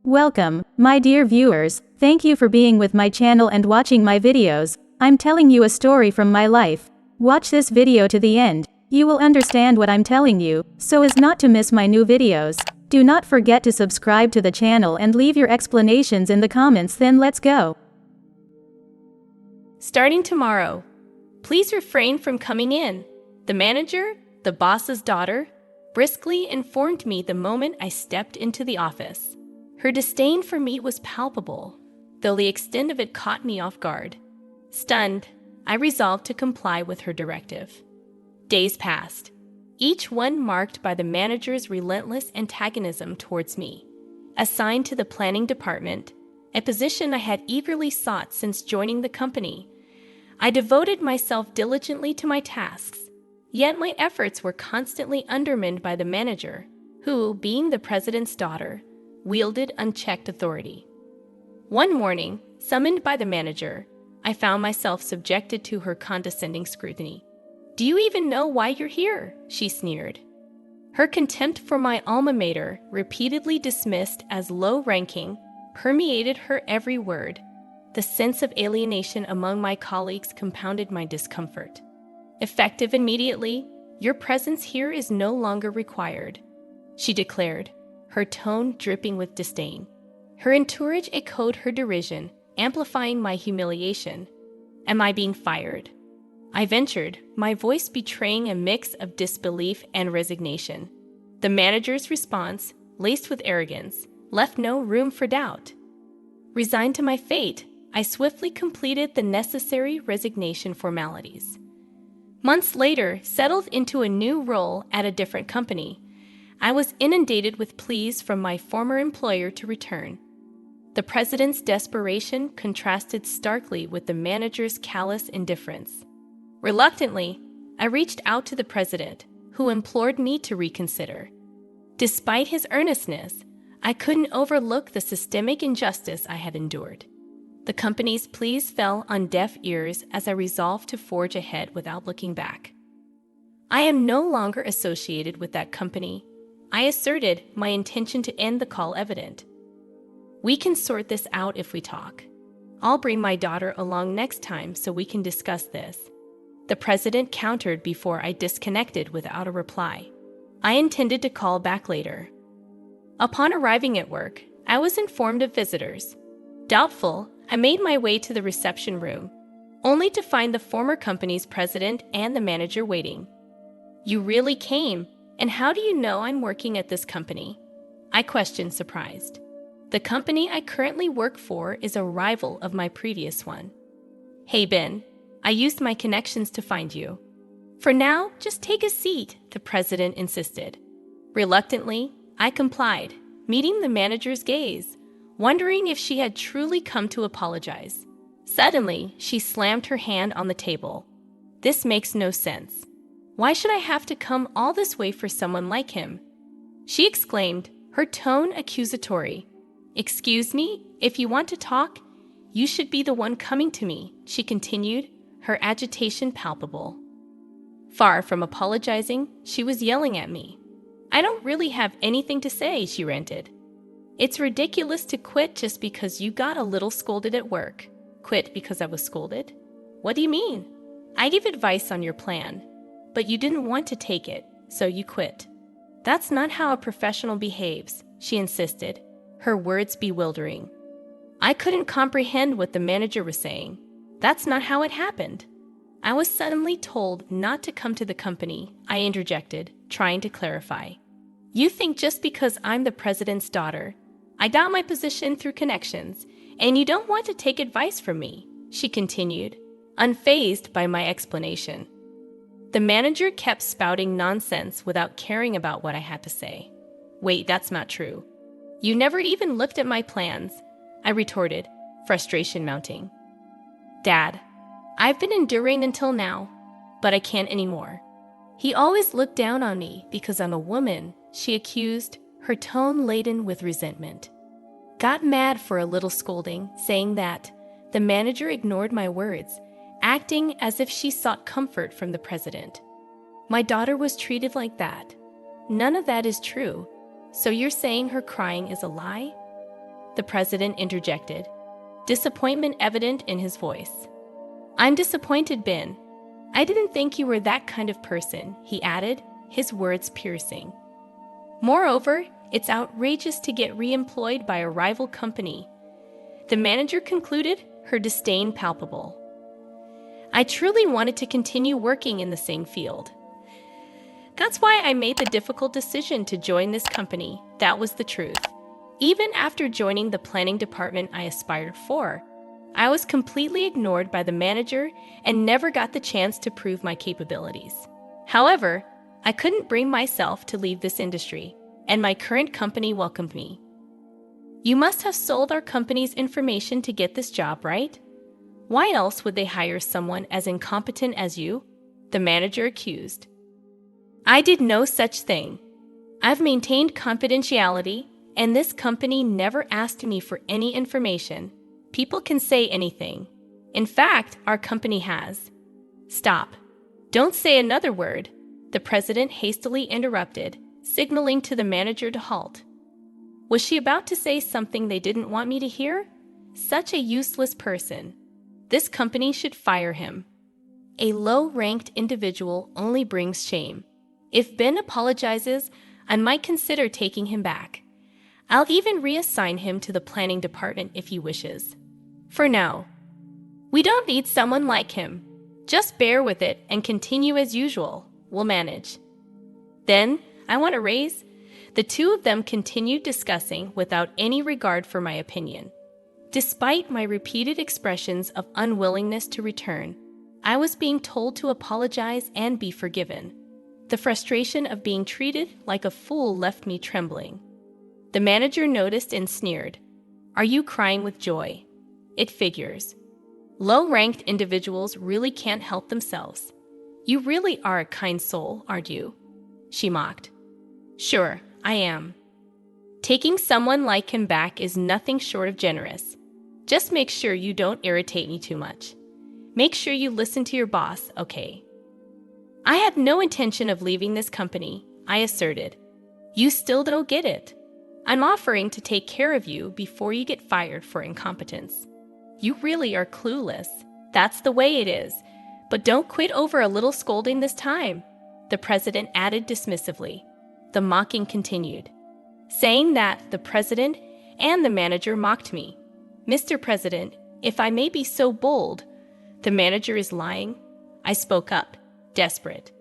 Welcome, my dear viewers. Thank you for being with my channel and watching my videos. I'm telling you a story from my life. Watch this video to the end. You will understand what I'm telling you, so as not to miss my new videos. Do not forget to subscribe to the channel and leave your explanations in the comments. Then let's go. Starting tomorrow, please refrain from coming in. The manager, the boss's daughter, briskly informed me the moment I stepped into the office. Her disdain for me was palpable, though the extent of it caught me off guard. Stunned, I resolved to comply with her directive. Days passed, each one marked by the manager's relentless antagonism towards me. Assigned to the planning department, a position I had eagerly sought since joining the company, I devoted myself diligently to my tasks, yet my efforts were constantly undermined by the manager, who, being the president's daughter, wielded unchecked authority. One morning, summoned by the manager, I found myself subjected to her condescending scrutiny. "Do you even know why you're here?" she sneered. Her contempt for my alma mater, repeatedly dismissed as low-ranking, permeated her every word. The sense of alienation among my colleagues compounded my discomfort. "Effective immediately, your presence here is no longer required," she declared, her tone dripping with disdain. Her entourage echoed her derision, amplifying my humiliation. "Am I being fired?" I ventured, my voice betraying a mix of disbelief and resignation. The manager's response, laced with arrogance, left no room for doubt. Resigned to my fate, I swiftly completed the necessary resignation formalities. Months later, settled into a new role at a different company, I was inundated with pleas from my former employer to return. The president's desperation contrasted starkly with the manager's callous indifference. Reluctantly, I reached out to the president, who implored me to reconsider. Despite his earnestness, I couldn't overlook the systemic injustice I had endured. The company's pleas fell on deaf ears as I resolved to forge ahead without looking back. "I am no longer associated with that company," I asserted, my intention to end the call evident. "We can sort this out if we talk. I'll bring my daughter along next time so we can discuss this." The president countered before I disconnected without a reply. I intended to call back later. Upon arriving at work, I was informed of visitors. Doubtful, I made my way to the reception room, only to find the former company's president and the manager waiting. "You really came, and how do you know I'm working at this company?" I questioned, surprised. "The company I currently work for is a rival of my previous one." "Hey Ben, I used my connections to find you." "For now, just take a seat," the president insisted. Reluctantly, I complied, meeting the manager's gaze, wondering if she had truly come to apologize. Suddenly, she slammed her hand on the table. "This makes no sense. Why should I have to come all this way for someone like him?" she exclaimed, her tone accusatory. "Excuse me, if you want to talk, you should be the one coming to me," she continued, her agitation palpable. Far from apologizing, she was yelling at me. "I don't really have anything to say," she ranted. "It's ridiculous to quit just because you got a little scolded at work." "Quit because I was scolded? What do you mean?" "I gave advice on your plan, but you didn't want to take it, so you quit." "That's not how a professional behaves," she insisted, her words bewildering. I couldn't comprehend what the manager was saying. "That's not how it happened." "I was suddenly told not to come to the company," I interjected, trying to clarify. "You think just because I'm the president's daughter, I got my position through connections, and you don't want to take advice from me," she continued, unfazed by my explanation. The manager kept spouting nonsense without caring about what I had to say. "Wait, that's not true. You never even looked at my plans," I retorted, frustration mounting. "Dad, I've been enduring until now, but I can't anymore. He always looked down on me because I'm a woman," she accused, her tone laden with resentment. Got mad for a little scolding, saying that. The manager ignored my words, acting as if she sought comfort from the president. "My daughter was treated like that." "None of that is true. So you're saying her crying is a lie?" the president interjected, disappointment evident in his voice. I'm disappointed, Ben. I didn't think you were that kind of person, he added, his words piercing. Moreover, it's outrageous to get re-employed by a rival company. The manager concluded, her disdain palpable. I truly wanted to continue working in the same field. That's why I made the difficult decision to join this company. That was the truth. Even after joining the planning department I aspired for, I was completely ignored by the manager and never got the chance to prove my capabilities. However, I couldn't bring myself to leave this industry, and my current company welcomed me. You must have sold our company's information to get this job, right? Why else would they hire someone as incompetent as you? The manager accused. I did no such thing. I've maintained confidentiality, and this company never asked me for any information. People can say anything. In fact, our company has. Stop. Don't say another word, the president hastily interrupted, signaling to the manager to halt. Was she about to say something they didn't want me to hear? Such a useless person. This company should fire him. A low-ranked individual only brings shame. If Ben apologizes, I might consider taking him back. I'll even reassign him to the planning department if he wishes. For now. We don't need someone like him. Just bear with it and continue as usual. We'll manage. Then, I want a raise. The two of them continued discussing without any regard for my opinion. Despite my repeated expressions of unwillingness to return, I was being told to apologize and be forgiven. The frustration of being treated like a fool left me trembling. The manager noticed and sneered. Are you crying with joy? It figures. Low-ranked individuals really can't help themselves. You really are a kind soul, aren't you? She mocked. Sure, I am. Taking someone like him back is nothing short of generous. Just make sure you don't irritate me too much. Make sure you listen to your boss, okay? I had no intention of leaving this company, I asserted. You still don't get it. I'm offering to take care of you before you get fired for incompetence. You really are clueless. That's the way it is. But don't quit over a little scolding this time, the president added dismissively. The mocking continued. Saying that, the president and the manager mocked me. Mr. President, if I may be so bold, the manager is lying. I spoke up, desperate.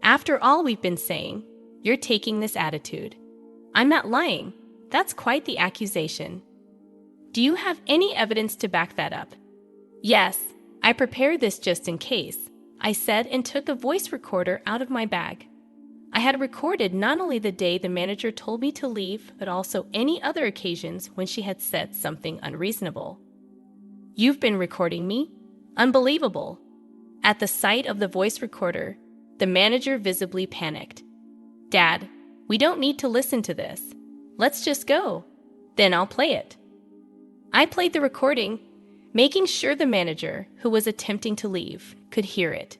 After all we've been saying, you're taking this attitude. I'm not lying. That's quite the accusation. Do you have any evidence to back that up? Yes, I prepared this just in case, I said and took a voice recorder out of my bag. I had recorded not only the day the manager told me to leave, but also any other occasions when she had said something unreasonable. You've been recording me? Unbelievable. At the sight of the voice recorder, the manager visibly panicked. Dad, we don't need to listen to this. Let's just go. Then I'll play it. I played the recording, making sure the manager, who was attempting to leave, could hear it.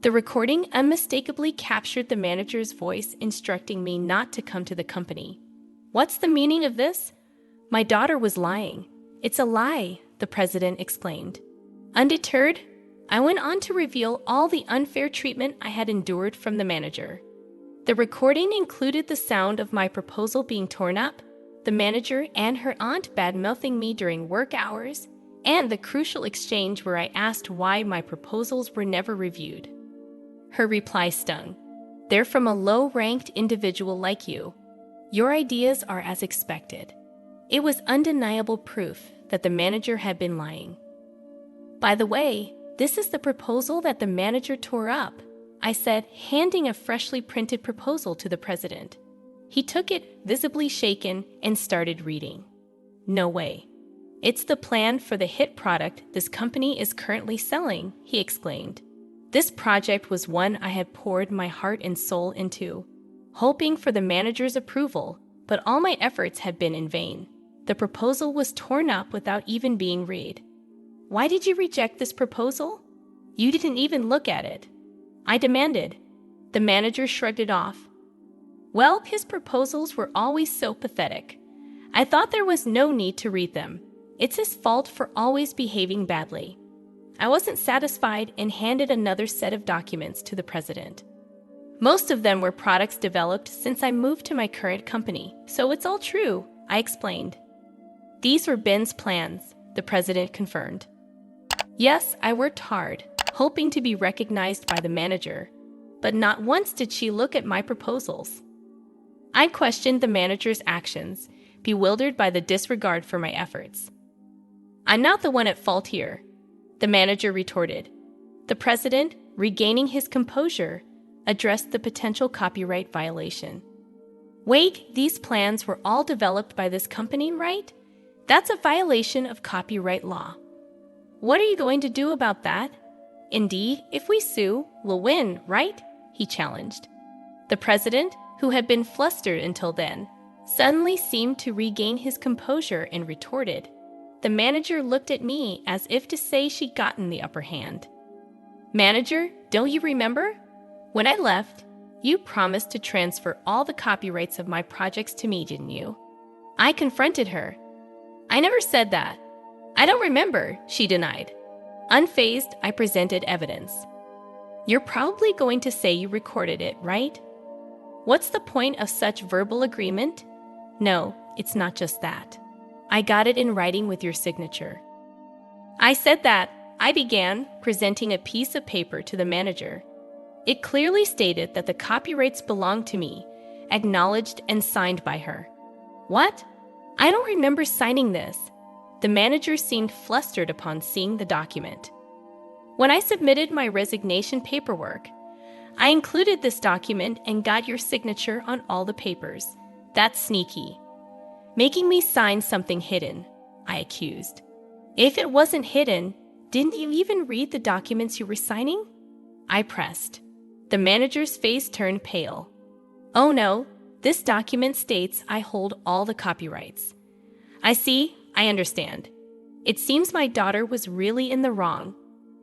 The recording unmistakably captured the manager's voice instructing me not to come to the company. What's the meaning of this? My daughter was lying. It's a lie, the president explained. Undeterred, I went on to reveal all the unfair treatment I had endured from the manager. The recording included the sound of my proposal being torn up, the manager and her aunt bad-mouthing me during work hours, and the crucial exchange where I asked why my proposals were never reviewed. Her reply stung. They're from a low-ranked individual like you. Your ideas are as expected. It was undeniable proof that the manager had been lying. By the way, this is the proposal that the manager tore up, I said, handing a freshly printed proposal to the president. He took it, visibly shaken, and started reading. No way. It's the plan for the hit product this company is currently selling, he explained. This project was one I had poured my heart and soul into, hoping for the manager's approval, but all my efforts had been in vain. The proposal was torn up without even being read. Why did you reject this proposal? You didn't even look at it. I demanded. The manager shrugged it off. Well, his proposals were always so pathetic. I thought there was no need to read them. It's his fault for always behaving badly. I wasn't satisfied and handed another set of documents to the president. Most of them were products developed since I moved to my current company, so it's all true, I explained. These were Ben's plans, the president confirmed. Yes, I worked hard, hoping to be recognized by the manager, but not once did she look at my proposals. I questioned the manager's actions, bewildered by the disregard for my efforts. I'm not the one at fault here, the manager retorted. The president, regaining his composure, addressed the potential copyright violation. Wait, these plans were all developed by this company, right? That's a violation of copyright law. What are you going to do about that? Indeed, if we sue, we'll win, right? He challenged. The president, who had been flustered until then, suddenly seemed to regain his composure and retorted. The manager looked at me as if to say she'd gotten the upper hand. Manager, don't you remember? When I left, you promised to transfer all the copyrights of my projects to me, didn't you? I confronted her. I never said that. I don't remember, she denied. Unfazed, I presented evidence. You're probably going to say you recorded it, right? What's the point of such verbal agreement? No, it's not just that. I got it in writing with your signature. I said that. I began, presenting a piece of paper to the manager. It clearly stated that the copyrights belonged to me, acknowledged and signed by her. What? I don't remember signing this. The manager seemed flustered upon seeing the document. When I submitted my resignation paperwork, I included this document and got your signature on all the papers. That's sneaky. Making me sign something hidden, I accused. If it wasn't hidden, didn't you even read the documents you were signing? I pressed. The manager's face turned pale. Oh no, this document states I hold all the copyrights. I see, I understand. It seems my daughter was really in the wrong,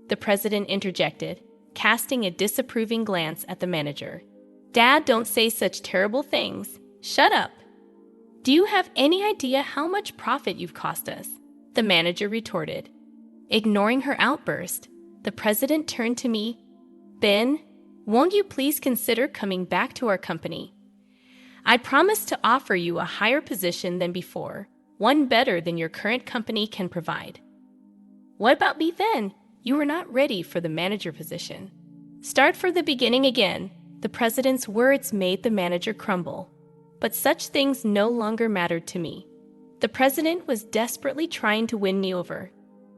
the president interjected, casting a disapproving glance at the manager. Dad, don't say such terrible things. Shut up. Do you have any idea how much profit you've cost us? The manager retorted. Ignoring her outburst, the president turned to me. Ben, won't you please consider coming back to our company? I promise to offer you a higher position than before, one better than your current company can provide. What about me then? You were not ready for the manager position. Start from the beginning again. The president's words made the manager crumble. But such things no longer mattered to me. The president was desperately trying to win me over.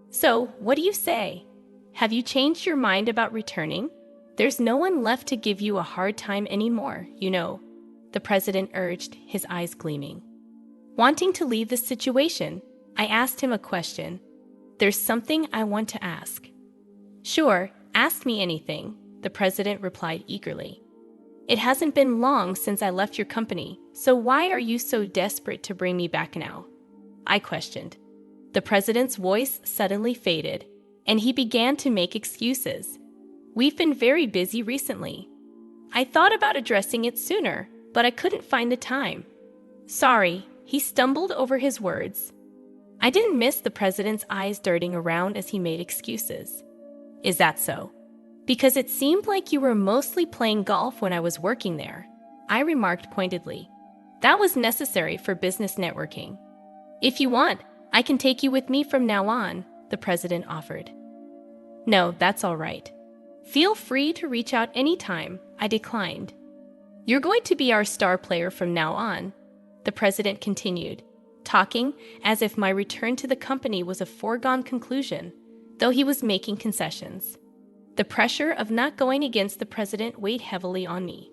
So, what do you say? Have you changed your mind about returning? There's no one left to give you a hard time anymore, you know, the president urged, his eyes gleaming. Wanting to leave the situation, I asked him a question. There's something I want to ask. Sure, ask me anything, the president replied eagerly. It hasn't been long since I left your company, so why are you so desperate to bring me back now? I questioned. The president's voice suddenly faded, and he began to make excuses. We've been very busy recently. I thought about addressing it sooner, but I couldn't find the time. Sorry, he stumbled over his words. I didn't miss the president's eyes darting around as he made excuses. Is that so? Because it seemed like you were mostly playing golf when I was working there, I remarked pointedly. That was necessary for business networking. If you want, I can take you with me from now on, the president offered. No, that's all right. Feel free to reach out anytime, I declined. You're going to be our star player from now on, the president continued, talking as if my return to the company was a foregone conclusion, though he was making concessions. The pressure of not going against the president weighed heavily on me.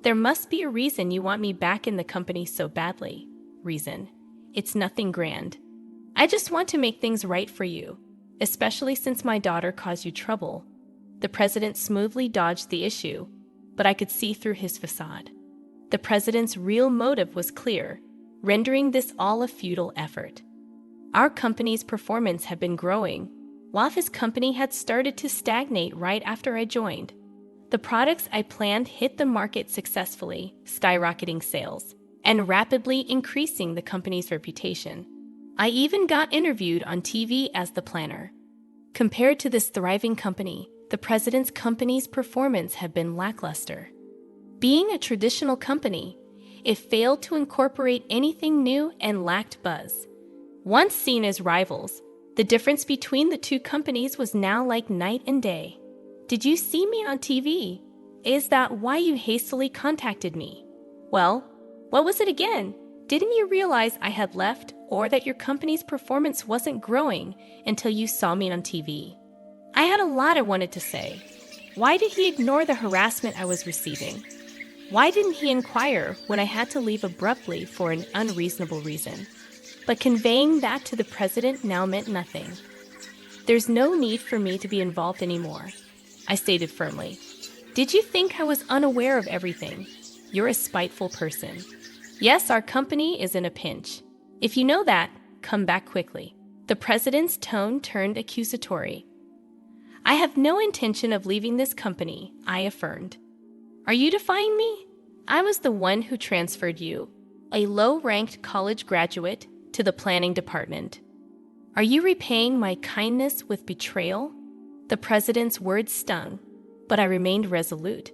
There must be a reason you want me back in the company so badly. Reason. It's nothing grand. I just want to make things right for you, especially since my daughter caused you trouble. The president smoothly dodged the issue, but I could see through his facade. The president's real motive was clear, rendering this all a futile effort. Our company's performance had been growing, while his company had started to stagnate right after I joined. The products I planned hit the market successfully, skyrocketing sales. and rapidly increasing the company's reputation. I even got interviewed on TV as the planner. Compared to this thriving company, the president's company's performance had been lackluster. Being a traditional company, it failed to incorporate anything new and lacked buzz. Once seen as rivals, the difference between the two companies was now like night and day. Did you see me on TV? Is that why you hastily contacted me? Well, what was it again? Didn't you realize I had left or that your company's performance wasn't growing until you saw me on TV? I had a lot I wanted to say. Why did he ignore the harassment I was receiving? Why didn't he inquire when I had to leave abruptly for an unreasonable reason? But conveying that to the president now meant nothing. There's no need for me to be involved anymore, I stated firmly. Did you think I was unaware of everything? You're a spiteful person. Yes, our company is in a pinch. If you know that, come back quickly. The president's tone turned accusatory. I have no intention of leaving this company, I affirmed. Are you defying me? I was the one who transferred you, a low-ranked college graduate, to the planning department. Are you repaying my kindness with betrayal? The president's words stung, but I remained resolute.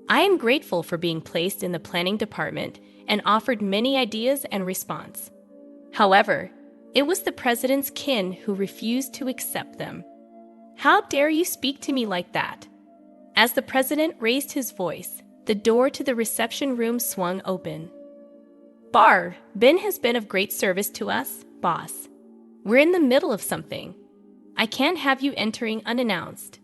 I am grateful for being placed in the planning department and offered many ideas and response. However, it was the president's kin who refused to accept them. How dare you speak to me like that? As the president raised his voice, the door to the reception room swung open. Ben has been of great service to us, boss. We're in the middle of something. I can't have you entering unannounced.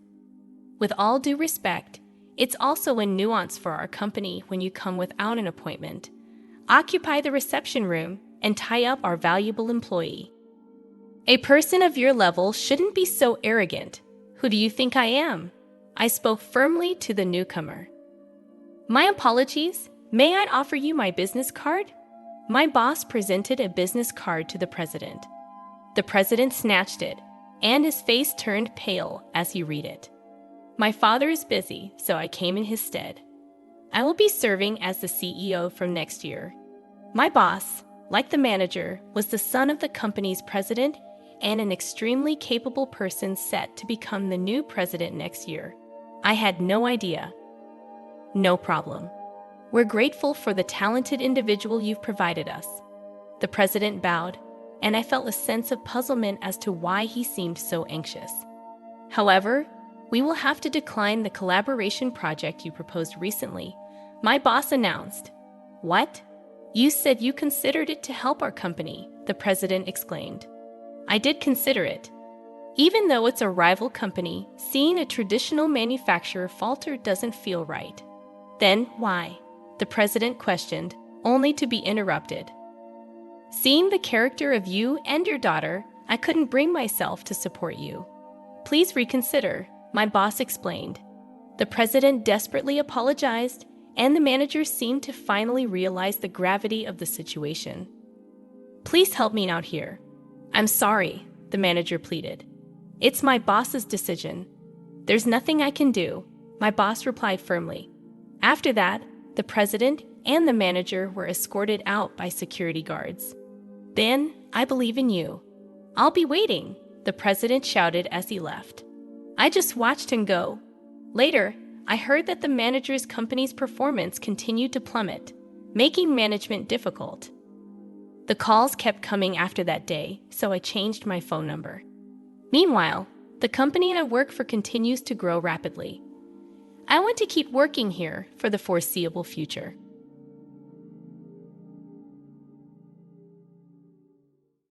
With all due respect, it's also a nuance for our company when you come without an appointment. Occupy the reception room and tie up our valuable employee. A person of your level shouldn't be so arrogant. Who do you think I am? I spoke firmly to the newcomer. My apologies. May I offer you my business card? My boss presented a business card to the president. The president snatched it, and his face turned pale as he read it. My father is busy, so I came in his stead. I will be serving as the CEO from next year. My boss, like the manager, was the son of the company's president and an extremely capable person set to become the new president next year. I had no idea. No problem. We're grateful for the talented individual you've provided us. The president bowed, and I felt a sense of puzzlement as to why he seemed so anxious. However, we will have to decline the collaboration project you proposed recently, my boss announced. What? You said you considered it to help our company, the president exclaimed. I did consider it. Even though it's a rival company, seeing a traditional manufacturer falter doesn't feel right. Then why? The president questioned, only to be interrupted. Seeing the character of you and your daughter, I couldn't bring myself to support you. Please reconsider, my boss explained. The president desperately apologized, and the manager seemed to finally realize the gravity of the situation. Please help me out here. I'm sorry, the manager pleaded. It's my boss's decision. There's nothing I can do, my boss replied firmly. After that, the president and the manager were escorted out by security guards. Ben, I believe in you. I'll be waiting, the president shouted as he left. I just watched him go. Later, I heard that the manager's company's performance continued to plummet, making management difficult. The calls kept coming after that day, so I changed my phone number. Meanwhile, the company I work for continues to grow rapidly. I want to keep working here for the foreseeable future.